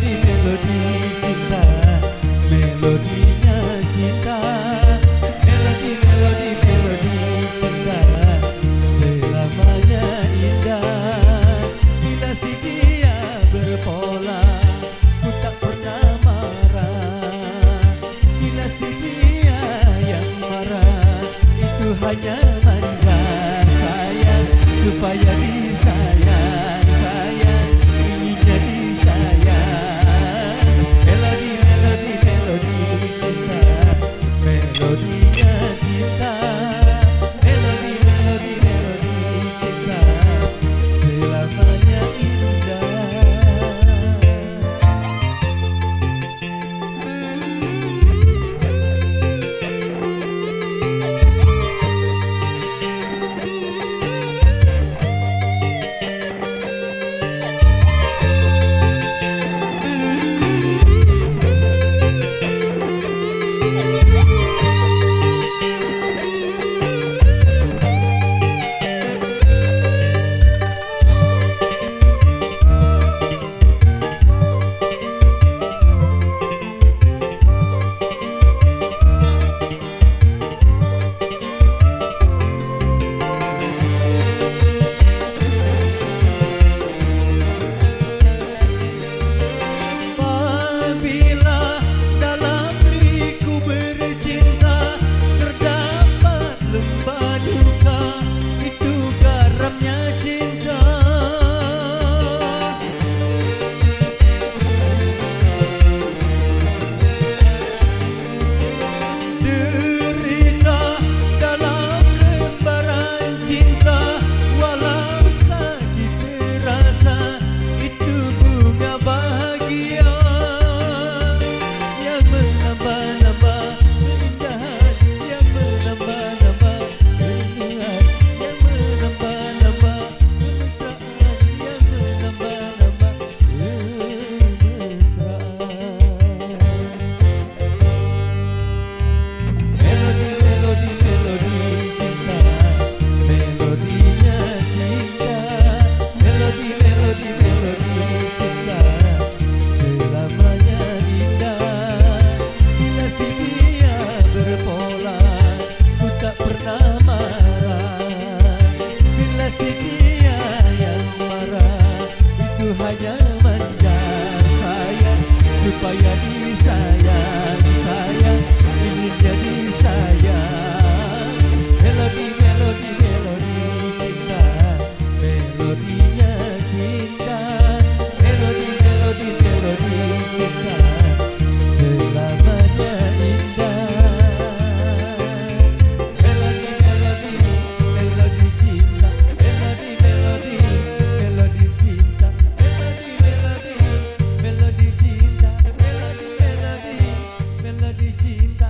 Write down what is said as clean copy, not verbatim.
melodi cinta, melodinya cinta. Melodi cinta, selamanya indah. Bila si dia berpola, ku tak pernah marah. Bila si dia yang marah, itu hanya manja. Sayang supaya disayang, sayang inginnya disayang. Melodi cinta, melodinya cinta. Melodi cinta, selamanya indah. Hanya manja, sayang supaya disayang, sayang ingin jadi sayang. Melodi cinta, melodinya cinta. Melodi cinta, selamanya indah. Melodi cinta, melodi cinta. Melodi cinta, melodi cinta.